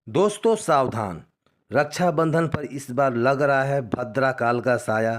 दोस्तों सावधान। रक्षाबंधन पर इस बार लग रहा है भद्रा काल का साया।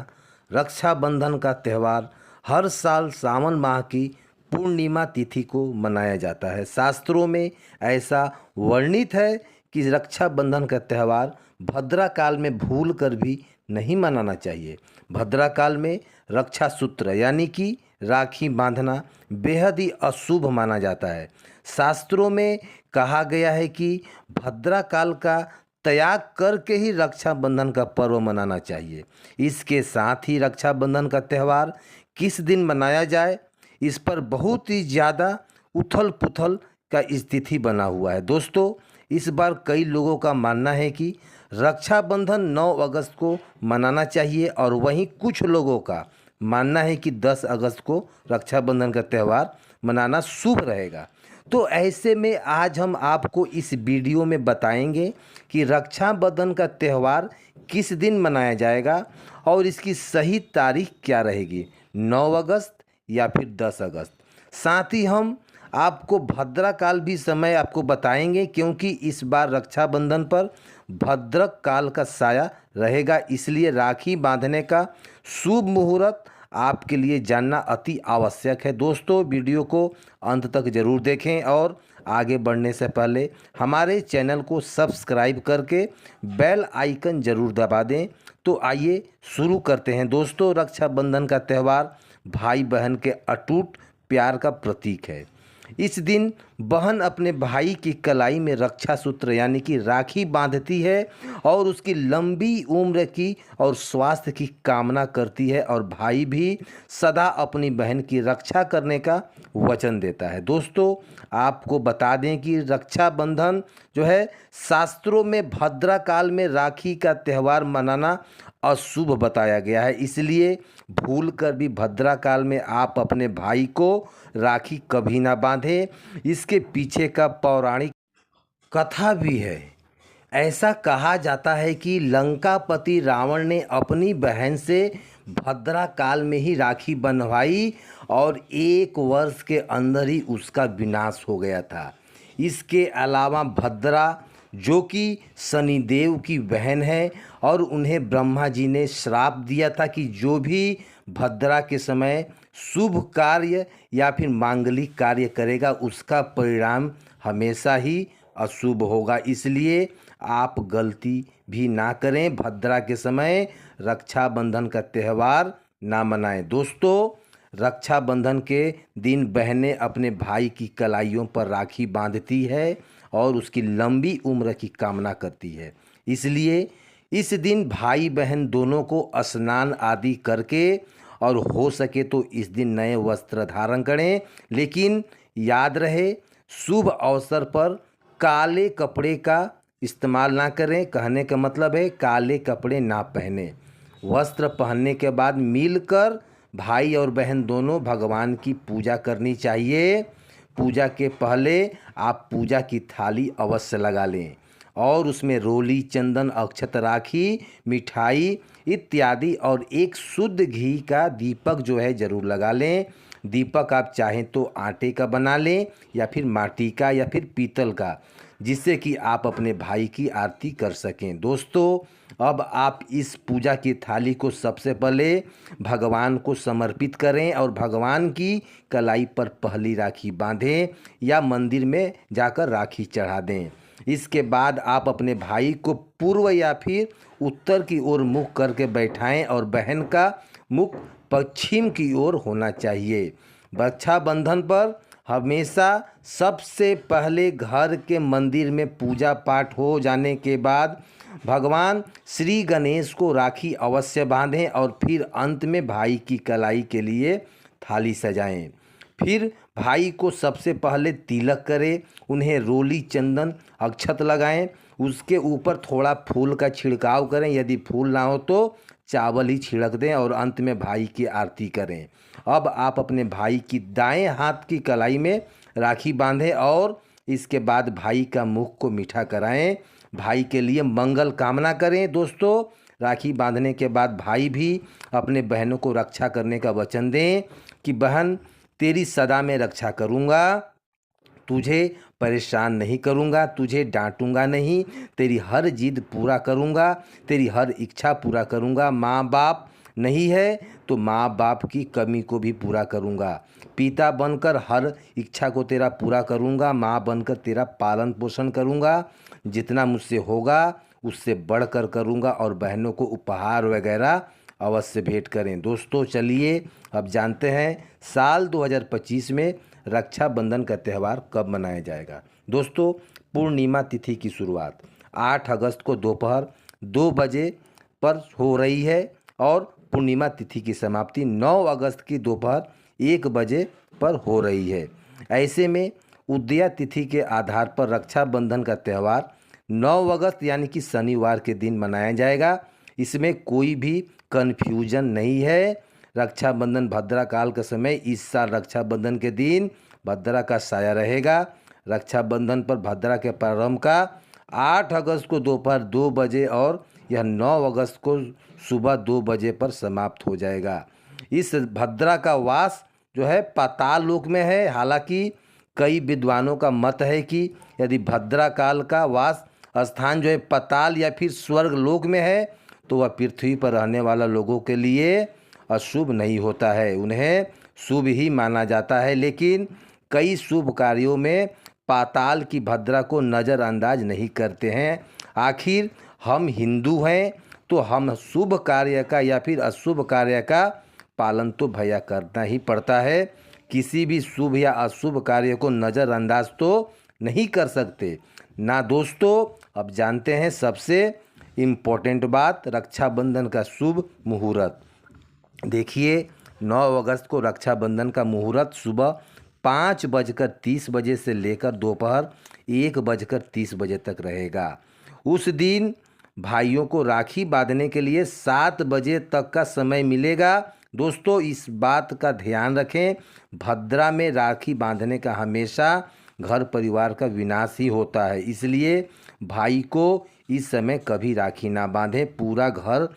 रक्षाबंधन का त्यौहार हर साल सावन माह की पूर्णिमा तिथि को मनाया जाता है। शास्त्रों में ऐसा वर्णित है कि रक्षाबंधन का त्यौहार भद्रा काल में भूल कर भी नहीं मनाना चाहिए। भद्रा काल में रक्षा सूत्र यानी कि राखी बांधना बेहद ही अशुभ माना जाता है। शास्त्रों में कहा गया है कि भद्रा काल का त्याग करके ही रक्षाबंधन का पर्व मनाना चाहिए। इसके साथ ही रक्षाबंधन का त्यौहार किस दिन मनाया जाए, इस पर बहुत ही ज़्यादा उथल पुथल का स्थिति बना हुआ है। दोस्तों, इस बार कई लोगों का मानना है कि रक्षाबंधन 9 अगस्त को मनाना चाहिए और वहीं कुछ लोगों का मानना है कि 10 अगस्त को रक्षाबंधन का त्यौहार मनाना शुभ रहेगा। तो ऐसे में आज हम आपको इस वीडियो में बताएंगे कि रक्षाबंधन का त्यौहार किस दिन मनाया जाएगा और इसकी सही तारीख क्या रहेगी, 9 अगस्त या फिर 10 अगस्त। साथ ही हम आपको भद्रा काल भी समय आपको बताएंगे, क्योंकि इस बार रक्षाबंधन पर भद्रक काल का साया रहेगा। इसलिए राखी बांधने का शुभ मुहूर्त आपके लिए जानना अति आवश्यक है। दोस्तों, वीडियो को अंत तक ज़रूर देखें और आगे बढ़ने से पहले हमारे चैनल को सब्सक्राइब करके बेल आइकन ज़रूर दबा दें। तो आइए शुरू करते हैं। दोस्तों, रक्षाबंधन का त्यौहार भाई बहन के अटूट प्यार का प्रतीक है। इस दिन बहन अपने भाई की कलाई में रक्षा सूत्र यानी कि राखी बांधती है और उसकी लंबी उम्र की और स्वास्थ्य की कामना करती है, और भाई भी सदा अपनी बहन की रक्षा करने का वचन देता है। दोस्तों, आपको बता दें कि रक्षाबंधन जो है शास्त्रों में भद्रा काल में राखी का त्यौहार मनाना अशुभ बताया गया है। इसलिए भूल कर भी भद्रा काल में आप अपने भाई को राखी कभी ना बांधें। इसके पीछे का पौराणिक कथा भी है। ऐसा कहा जाता है कि लंकापति रावण ने अपनी बहन से भद्रा काल में ही राखी बंधवाई और 1 वर्ष के अंदर ही उसका विनाश हो गया था। इसके अलावा भद्रा, जो कि शनिदेव की बहन है, और उन्हें ब्रह्मा जी ने श्राप दिया था कि जो भी भद्रा के समय शुभ कार्य या फिर मांगलिक कार्य करेगा उसका परिणाम हमेशा ही अशुभ होगा। इसलिए आप गलती भी ना करें, भद्रा के समय रक्षाबंधन का त्यौहार ना मनाएं। दोस्तों, रक्षाबंधन के दिन बहनें अपने भाई की कलाइयों पर राखी बांधती है और उसकी लंबी उम्र की कामना करती है। इसलिए इस दिन भाई बहन दोनों को स्नान आदि करके और हो सके तो इस दिन नए वस्त्र धारण करें, लेकिन याद रहे शुभ अवसर पर काले कपड़े का इस्तेमाल ना करें। कहने का मतलब है काले कपड़े ना पहने। वस्त्र पहनने के बाद मिलकर भाई और बहन दोनों भगवान की पूजा करनी चाहिए। पूजा के पहले आप पूजा की थाली अवश्य लगा लें और उसमें रोली, चंदन, अक्षत, राखी, मिठाई इत्यादि और एक शुद्ध घी का दीपक जो है ज़रूर लगा लें। दीपक आप चाहें तो आटे का बना लें या फिर माटी का या फिर पीतल का, जिससे कि आप अपने भाई की आरती कर सकें। दोस्तों, अब आप इस पूजा की थाली को सबसे पहले भगवान को समर्पित करें और भगवान की कलाई पर पहली राखी बांधें या मंदिर में जाकर राखी चढ़ा दें। इसके बाद आप अपने भाई को पूर्व या फिर उत्तर की ओर मुख करके बैठाएं और बहन का मुख पश्चिम की ओर होना चाहिए। रक्षाबंधन पर हमेशा सबसे पहले घर के मंदिर में पूजा पाठ हो जाने के बाद भगवान श्री गणेश को राखी अवश्य बांधें और फिर अंत में भाई की कलाई के लिए थाली सजाएं। फिर भाई को सबसे पहले तिलक करें, उन्हें रोली, चंदन, अक्षत लगाएं, उसके ऊपर थोड़ा फूल का छिड़काव करें। यदि फूल ना हो तो चावल ही छिड़क दें और अंत में भाई की आरती करें। अब आप अपने भाई की दाएं हाथ की कलाई में राखी बांधें और इसके बाद भाई का मुख को मीठा कराएं। भाई के लिए मंगल कामना करें। दोस्तों, राखी बांधने के बाद भाई भी अपने बहनों को रक्षा करने का वचन दें कि बहन, तेरी सदा मैं रक्षा करूँगा, तुझे परेशान नहीं करूँगा, तुझे डांटूंगा नहीं, तेरी हर जिद पूरा करूँगा, तेरी हर इच्छा पूरा करूँगा। माँ बाप नहीं है तो माँ बाप की कमी को भी पूरा करूँगा। पिता बनकर हर इच्छा को तेरा पूरा करूँगा। माँ बनकर तेरा पालन पोषण करूँगा। जितना मुझसे होगा उससे बढ़कर करूँगा और बहनों को उपहार वगैरह अवश्य भेंट करें। दोस्तों चलिए अब जानते हैं साल 2025 में रक्षाबंधन का त्यौहार कब मनाया जाएगा। दोस्तों पूर्णिमा तिथि की शुरुआत 8 अगस्त को दोपहर 2 बजे पर हो रही है और पूर्णिमा तिथि की समाप्ति 9 अगस्त की दोपहर 1 बजे पर हो रही है। ऐसे में उदया तिथि के आधार पर रक्षाबंधन का त्यौहार 9 अगस्त यानी कि शनिवार के दिन मनाया जाएगा। इसमें कोई भी कन्फ्यूजन नहीं है। रक्षाबंधन भद्रा काल का समय इस साल रक्षाबंधन के दिन भद्रा का साया रहेगा। रक्षाबंधन पर भद्रा के प्रारंभ का 8 अगस्त को दोपहर 2 बजे और यह 9 अगस्त को सुबह 2 बजे पर समाप्त हो जाएगा। इस भद्रा का वास जो है पाताल लोक में है। हालांकि कई विद्वानों का मत है कि यदि भद्रा काल का वास स्थान जो है पाताल या फिर स्वर्ग लोक में है तो वह पृथ्वी पर रहने वाला लोगों के लिए अशुभ नहीं होता है, उन्हें शुभ ही माना जाता है। लेकिन कई शुभ कार्यों में पाताल की भद्रा को नज़रअंदाज नहीं करते हैं। आखिर हम हिंदू हैं तो हम शुभ कार्य का या फिर अशुभ कार्य का पालन तो भैया करना ही पड़ता है। किसी भी शुभ या अशुभ कार्य को नज़रअंदाज तो नहीं कर सकते ना। दोस्तों अब जानते हैं सबसे इम्पोर्टेंट बात, रक्षाबंधन का शुभ मुहूर्त। देखिए 9 अगस्त को रक्षाबंधन का मुहूर्त सुबह 5:30 बजे से लेकर दोपहर 1:30 बजे तक रहेगा। उस दिन भाइयों को राखी बांधने के लिए 7 बजे तक का समय मिलेगा। दोस्तों इस बात का ध्यान रखें, भद्रा में राखी बांधने का हमेशा घर परिवार का विनाश ही होता है, इसलिए भाई को इस समय कभी राखी ना बांधे, पूरा घर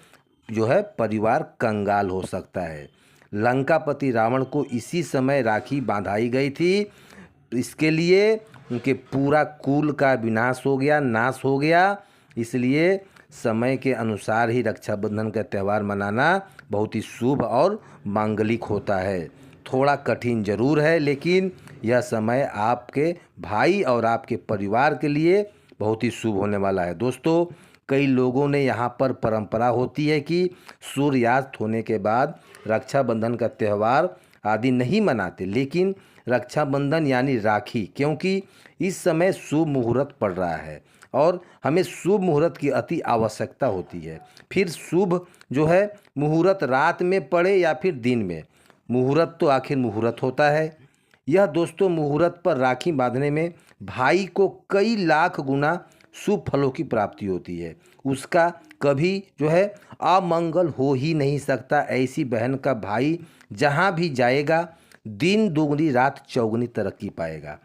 जो है परिवार कंगाल हो सकता है। लंकापति रावण को इसी समय राखी बांधाई गई थी, इसके लिए उनके पूरा कुल का विनाश हो गया, नाश हो गया। इसलिए समय के अनुसार ही रक्षाबंधन का त्यौहार मनाना बहुत ही शुभ और मांगलिक होता है। थोड़ा कठिन जरूर है लेकिन यह समय आपके भाई और आपके परिवार के लिए बहुत ही शुभ होने वाला है। दोस्तों कई लोगों ने यहाँ पर परंपरा होती है कि सूर्यास्त होने के बाद रक्षाबंधन का त्यौहार आदि नहीं मनाते, लेकिन रक्षाबंधन यानी राखी, क्योंकि इस समय शुभ मुहूर्त पड़ रहा है और हमें शुभ मुहूर्त की अति आवश्यकता होती है। फिर शुभ जो है मुहूर्त रात में पड़े या फिर दिन में, मुहूर्त तो आखिर मुहूर्त होता है। यह दोस्तों मुहूर्त पर राखी बांधने में भाई को कई लाख गुना शुभ फलों की प्राप्ति होती है। उसका कभी जो है अमंगल हो ही नहीं सकता। ऐसी बहन का भाई जहाँ भी जाएगा दिन दुगनी रात चौगुनी तरक्की पाएगा।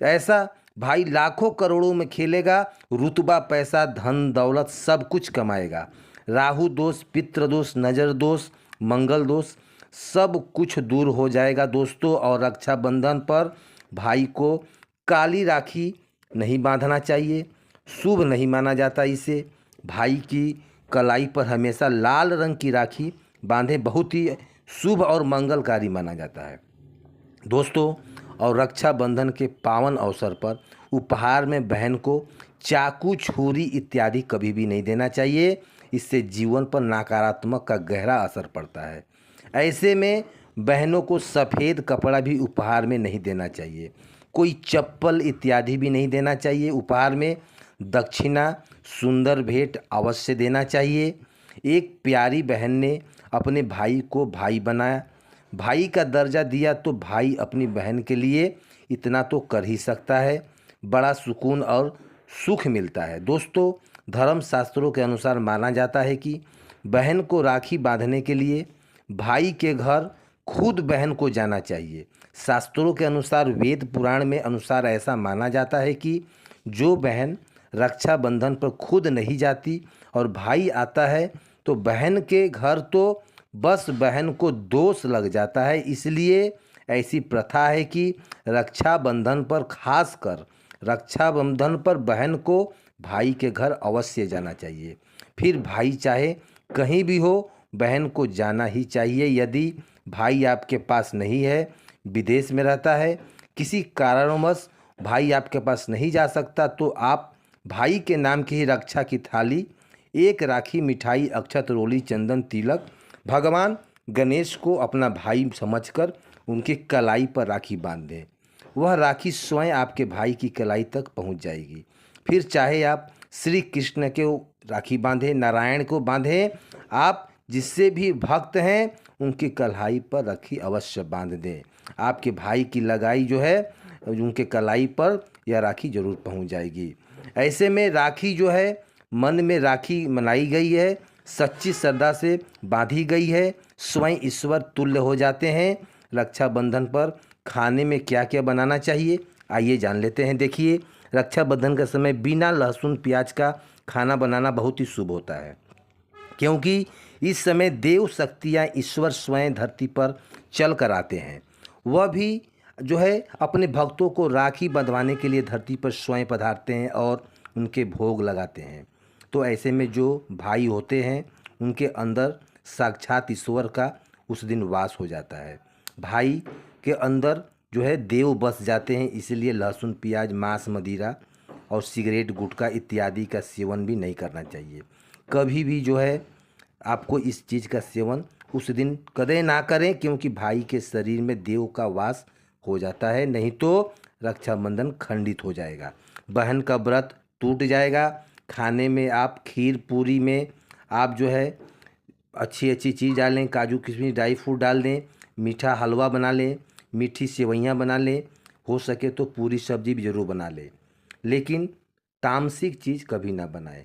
ऐसा भाई लाखों करोड़ों में खेलेगा, रुतबा पैसा धन दौलत सब कुछ कमाएगा। राहु दोष, पितृ दोष, नज़र दोष, मंगल दोष सब कुछ दूर हो जाएगा दोस्तों। और रक्षाबंधन पर भाई को काली राखी नहीं बांधना चाहिए, शुभ नहीं माना जाता इसे। भाई की कलाई पर हमेशा लाल रंग की राखी बांधे बहुत ही शुभ और मंगलकारी माना जाता है दोस्तों। और रक्षाबंधन के पावन अवसर पर उपहार में बहन को चाकू, छुरी इत्यादि कभी भी नहीं देना चाहिए, इससे जीवन पर नकारात्मक का गहरा असर पड़ता है। ऐसे में बहनों को सफ़ेद कपड़ा भी उपहार में नहीं देना चाहिए, कोई चप्पल इत्यादि भी नहीं देना चाहिए। उपहार में दक्षिणा, सुंदर भेंट अवश्य देना चाहिए। एक प्यारी बहन ने अपने भाई को भाई बनाया, भाई का दर्जा दिया, तो भाई अपनी बहन के लिए इतना तो कर ही सकता है, बड़ा सुकून और सुख मिलता है। दोस्तों धर्म शास्त्रों के अनुसार माना जाता है कि बहन को राखी बांधने के लिए भाई के घर खुद बहन को जाना चाहिए। शास्त्रों के अनुसार, वेद पुराण में अनुसार ऐसा माना जाता है कि जो बहन रक्षाबंधन पर खुद नहीं जाती और भाई आता है तो बहन के घर तो बस बहन को दोष लग जाता है। इसलिए ऐसी प्रथा है कि रक्षाबंधन पर खासकर रक्षाबंधन पर बहन को भाई के घर अवश्य जाना चाहिए। फिर भाई चाहे कहीं भी हो, बहन को जाना ही चाहिए। यदि भाई आपके पास नहीं है, विदेश में रहता है, किसी कारणवश भाई आपके पास नहीं जा सकता, तो आप भाई के नाम की ही रक्षा की थाली, एक राखी, मिठाई, अक्षत, रोली, चंदन, तिलक, भगवान गणेश को अपना भाई समझकर उनकी कलाई पर राखी बांध दें। वह राखी स्वयं आपके भाई की कलाई तक पहुंच जाएगी। फिर चाहे आप श्री कृष्ण के राखी बांधें, नारायण को बांधें, आप जिससे भी भक्त हैं उनकी कलाई पर राखी अवश्य बांध दें। आपके भाई की लगाई जो है उनके कलाई पर यह राखी जरूर पहुंच जाएगी। ऐसे में राखी जो है, मन में राखी मनाई गई है, सच्ची श्रद्धा से बांधी गई है, स्वयं ईश्वर तुल्य हो जाते हैं। रक्षाबंधन पर खाने में क्या क्या बनाना चाहिए, आइए जान लेते हैं। देखिए, रक्षाबंधन का समय बिना लहसुन प्याज का खाना बनाना बहुत ही शुभ होता है, क्योंकि इस समय देव शक्तियाँ, ईश्वर स्वयं धरती पर चल कर आते हैं। वह भी जो है अपने भक्तों को राखी बंधवाने के लिए धरती पर स्वयं पधारते हैं और उनके भोग लगाते हैं। तो ऐसे में जो भाई होते हैं उनके अंदर साक्षात ईश्वर का उस दिन वास हो जाता है। भाई के अंदर जो है देव बस जाते हैं, इसलिए लहसुन प्याज, मांस, मदिरा और सिगरेट, गुटखा इत्यादि का सेवन भी नहीं करना चाहिए। कभी भी जो है आपको इस चीज़ का सेवन उस दिन कदे ना करें, क्योंकि भाई के शरीर में देव का वास हो जाता है, नहीं तो रक्षाबंधन खंडित हो जाएगा, बहन का व्रत टूट जाएगा। खाने में आप खीर पूरी में आप जो है अच्छी अच्छी चीज़ डालें, काजू किशमिश ड्राई फ्रूट डाल दें, मीठा हलवा बना लें, मीठी सेवइयाँ बना लें, हो सके तो पूरी सब्जी भी ज़रूर बना लें। लेकिन तामसिक चीज़ कभी ना बनाएं,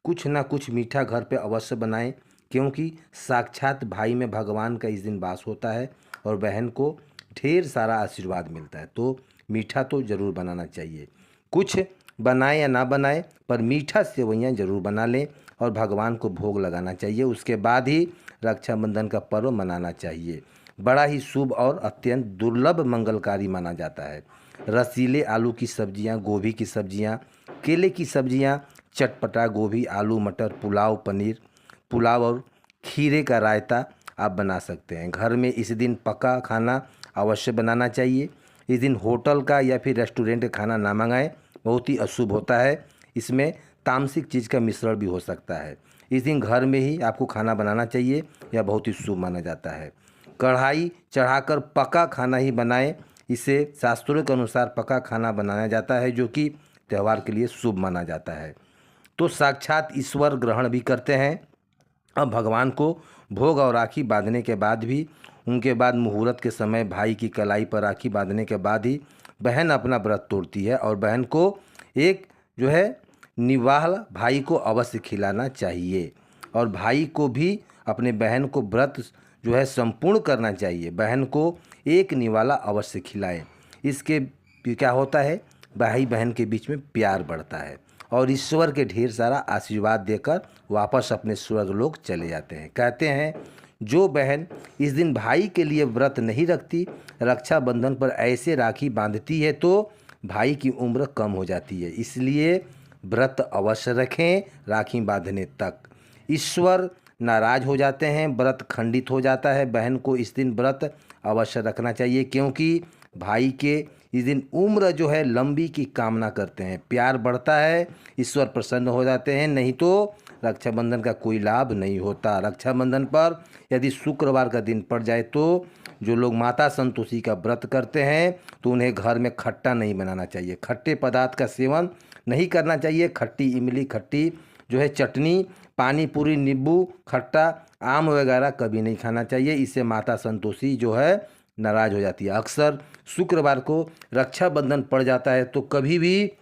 कुछ ना कुछ मीठा घर पे अवश्य बनाएं, क्योंकि साक्षात भाई में भगवान का इस दिन वास होता है और बहन को ढेर सारा आशीर्वाद मिलता है। तो मीठा तो ज़रूर बनाना चाहिए, कुछ बनाए या ना बनाए पर मीठा सेवइयाँ ज़रूर बना लें और भगवान को भोग लगाना चाहिए। उसके बाद ही रक्षाबंधन का पर्व मनाना चाहिए। बड़ा ही शुभ और अत्यंत दुर्लभ मंगलकारी माना जाता है। रसीले आलू की सब्जियां, गोभी की सब्जियां, केले की सब्जियां, चटपटा गोभी, आलू, मटर, पुलाव, पनीर, पुलाव और खीरे का रायता आप बना सकते हैं। घर में इस दिन पका खाना अवश्य बनाना चाहिए। इस दिन होटल का या फिर रेस्टोरेंट का खाना ना मंगाएं, बहुत ही अशुभ होता है। इसमें तामसिक चीज़ का मिश्रण भी हो सकता है। इस दिन घर में ही आपको खाना बनाना चाहिए, यह बहुत ही शुभ माना जाता है। कढ़ाई चढ़ाकर पका खाना ही बनाएं, इसे शास्त्रों के अनुसार पका खाना बनाया जाता है, जो कि त्यौहार के लिए शुभ माना जाता है। तो साक्षात ईश्वर ग्रहण भी करते हैं। अब भगवान को भोग और राखी बांधने के बाद भी, उनके बाद मुहूर्त के समय भाई की कलाई पर राखी बांधने के बाद ही बहन अपना व्रत तोड़ती है और बहन को एक जो है निवाला भाई को अवश्य खिलाना चाहिए और भाई को भी अपने बहन को व्रत जो है संपूर्ण करना चाहिए। बहन को एक निवाला अवश्य खिलाएं। इसके क्या होता है, भाई बहन के बीच में प्यार बढ़ता है और ईश्वर के ढेर सारा आशीर्वाद देकर वापस अपने स्वर्गलोक चले जाते हैं। कहते हैं जो बहन इस दिन भाई के लिए व्रत नहीं रखती, रक्षाबंधन पर ऐसे राखी बांधती है तो भाई की उम्र कम हो जाती है। इसलिए व्रत अवश्य रखें राखी बांधने तक। ईश्वर नाराज हो जाते हैं, व्रत खंडित हो जाता है। बहन को इस दिन व्रत अवश्य रखना चाहिए, क्योंकि भाई के इस दिन उम्र जो है लंबी की कामना करते हैं, प्यार बढ़ता है, ईश्वर प्रसन्न हो जाते हैं। नहीं तो रक्षाबंधन का कोई लाभ नहीं होता। रक्षाबंधन पर यदि शुक्रवार का दिन पड़ जाए तो जो लोग माता संतोषी का व्रत करते हैं तो उन्हें घर में खट्टा नहीं बनाना चाहिए, खट्टे पदार्थ का सेवन नहीं करना चाहिए। खट्टी इमली, खट्टी जो है चटनी, पानी पूरी, नींबू खट्टा, आम वगैरह कभी नहीं खाना चाहिए। इससे माता संतोषी जो है नाराज हो जाती है। अक्सर शुक्रवार को रक्षाबंधन पड़ जाता है, तो कभी भी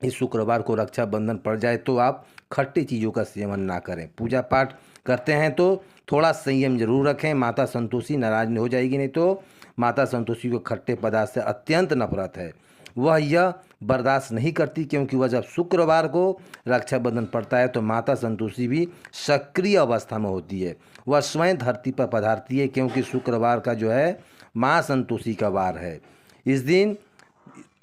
इस शुक्रवार को रक्षाबंधन पड़ जाए तो आप खट्टी चीज़ों का सेवन ना करें। पूजा पाठ करते हैं तो थोड़ा संयम जरूर रखें, माता संतोषी नाराज नहीं हो जाएगी। नहीं तो माता संतोषी को खट्टे पदार्थ से अत्यंत नफरत है, वह यह बर्दाश्त नहीं करती, क्योंकि वह जब शुक्रवार को रक्षाबंधन पड़ता है तो माता संतोषी भी सक्रिय अवस्था में होती है, वह स्वयं धरती पर पधारती है, क्योंकि शुक्रवार का जो है माँ संतोषी का वार है। इस दिन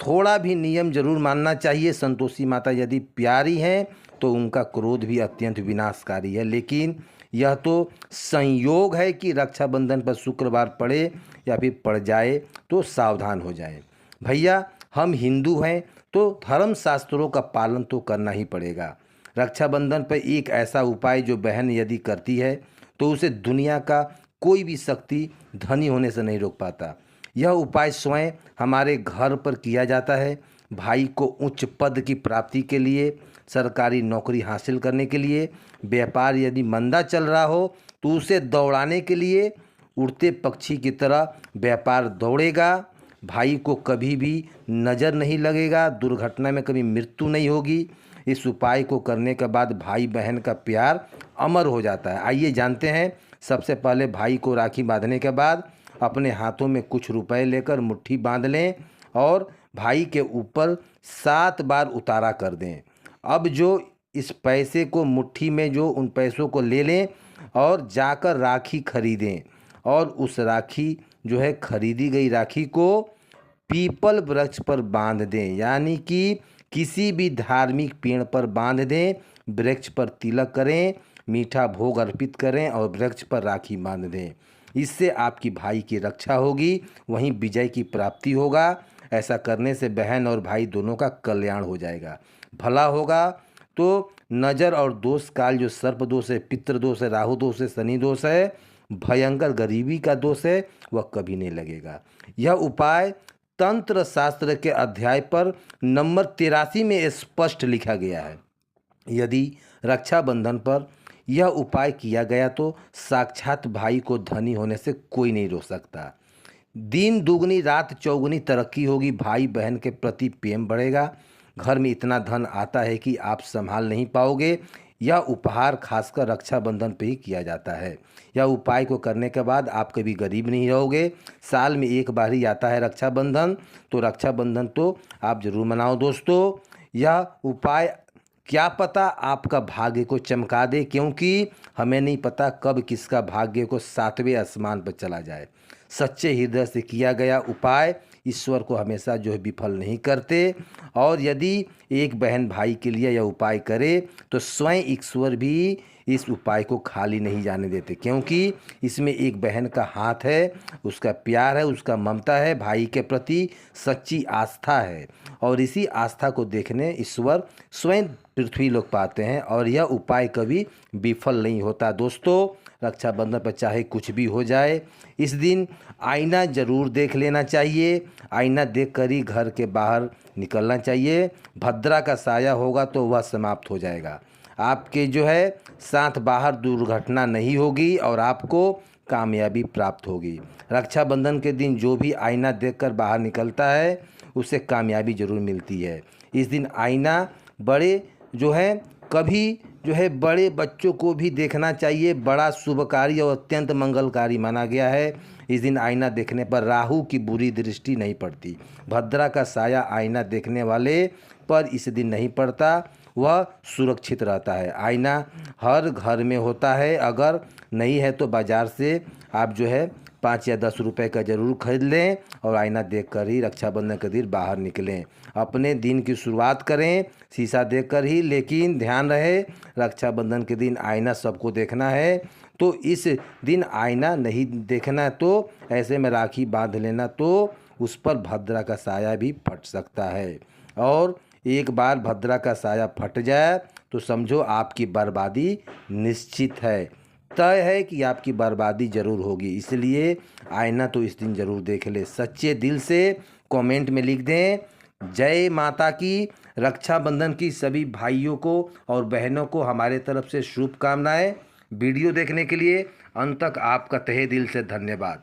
थोड़ा भी नियम जरूर मानना चाहिए। संतोषी माता यदि प्यारी हैं तो उनका क्रोध भी अत्यंत विनाशकारी है, लेकिन यह तो संयोग है कि रक्षाबंधन पर शुक्रवार पड़े या फिर पड़ जाए तो सावधान हो जाए। भैया हम हिंदू हैं तो धर्म शास्त्रों का पालन तो करना ही पड़ेगा। रक्षाबंधन पर एक ऐसा उपाय जो बहन यदि करती है तो उसे दुनिया का कोई भी शक्ति धनी होने से नहीं रोक पाता। यह उपाय स्वयं हमारे घर पर किया जाता है। भाई को उच्च पद की प्राप्ति के लिए, सरकारी नौकरी हासिल करने के लिए, व्यापार यदि मंदा चल रहा हो तो उसे दौड़ाने के लिए उड़ते पक्षी की तरह व्यापार दौड़ेगा। भाई को कभी भी नज़र नहीं लगेगा, दुर्घटना में कभी मृत्यु नहीं होगी। इस उपाय को करने के बाद भाई बहन का प्यार अमर हो जाता है। आइए जानते हैं। सबसे पहले भाई को राखी बांधने के बाद अपने हाथों में कुछ रुपए लेकर मुट्ठी बांध लें और भाई के ऊपर 7 बार उतारा कर दें। अब जो इस पैसे को मुट्ठी में जो उन पैसों को ले लें और जाकर राखी खरीदें और उस राखी जो है खरीदी गई राखी को पीपल वृक्ष पर बांध दें, यानी कि किसी भी धार्मिक पेड़ पर बांध दें। वृक्ष पर तिलक करें, मीठा भोग अर्पित करें और वृक्ष पर राखी बांध दें। इससे आपकी भाई की रक्षा होगी, वहीं विजय की प्राप्ति होगा। ऐसा करने से बहन और भाई दोनों का कल्याण हो जाएगा, भला होगा। तो नज़र और दोष काल जो सर्प दोष है, पितृ दोष है, राहु दोष है, शनि दोष है, भयंकर गरीबी का दोष है, वह कभी नहीं लगेगा। यह उपाय तंत्र शास्त्र के अध्याय पर नंबर 83 में स्पष्ट लिखा गया है। यदि रक्षाबंधन पर यह उपाय किया गया तो साक्षात भाई को धनी होने से कोई नहीं रोक सकता। दिन दुगनी रात चौगुनी तरक्की होगी, भाई बहन के प्रति प्रेम बढ़ेगा, घर में इतना धन आता है कि आप संभाल नहीं पाओगे। यह उपहार खासकर रक्षाबंधन पे ही किया जाता है। यह उपाय को करने के बाद आप कभी गरीब नहीं रहोगे। साल में एक बार ही आता है रक्षाबंधन, तो रक्षाबंधन तो आप जरूर मनाओ दोस्तों। यह उपाय क्या पता आपका भाग्य को चमका दे, क्योंकि हमें नहीं पता कब किसका भाग्य को 7वें आसमान पर चला जाए। सच्चे हृदय से किया गया उपाय ईश्वर को हमेशा जो है विफल नहीं करते। और यदि एक बहन भाई के लिए यह उपाय करे तो स्वयं ईश्वर भी इस उपाय को खाली नहीं जाने देते, क्योंकि इसमें एक बहन का हाथ है, उसका प्यार है, उसका ममता है, भाई के प्रति सच्ची आस्था है। और इसी आस्था को देखने ईश्वर स्वयं पृथ्वी लोक पाते हैं और यह उपाय कभी विफल नहीं होता। दोस्तों रक्षाबंधन पर चाहे कुछ भी हो जाए, इस दिन आईना ज़रूर देख लेना चाहिए। आईना देखकर ही घर के बाहर निकलना चाहिए। भद्रा का साया होगा तो वह समाप्त हो जाएगा। आपके जो है साथ बाहर दुर्घटना नहीं होगी और आपको कामयाबी प्राप्त होगी। रक्षाबंधन के दिन जो भी आईना देखकर बाहर निकलता है उसे कामयाबी ज़रूर मिलती है। इस दिन आईना बड़े जो है कभी जो है बड़े बच्चों को भी देखना चाहिए। बड़ा शुभकारी और अत्यंत मंगलकारी माना गया है। इस दिन आईना देखने पर राहु की बुरी दृष्टि नहीं पड़ती। भद्रा का साया आईना देखने वाले पर इस दिन नहीं पड़ता, वह सुरक्षित रहता है। आईना हर घर में होता है, अगर नहीं है तो बाज़ार से आप जो है 5 या 10 रुपए का ज़रूर खरीद लें और आईना देखकर ही रक्षाबंधन के दिन बाहर निकलें। अपने दिन की शुरुआत करें शीशा देखकर ही, लेकिन ध्यान रहे रक्षाबंधन के दिन आईना सबको देखना है, तो इस दिन आईना नहीं देखना है तो ऐसे में राखी बांध लेना, तो उस पर भद्रा का साया भी फट सकता है। और एक बार भद्रा का साया फट जाए तो समझो आपकी बर्बादी निश्चित है, तय है कि आपकी बर्बादी ज़रूर होगी। इसलिए आईना तो इस दिन ज़रूर देख ले। सच्चे दिल से कमेंट में लिख दें जय माता की। रक्षाबंधन की सभी भाइयों को और बहनों को हमारे तरफ से शुभकामनाएं। वीडियो देखने के लिए अंत तक आपका तहे दिल से धन्यवाद।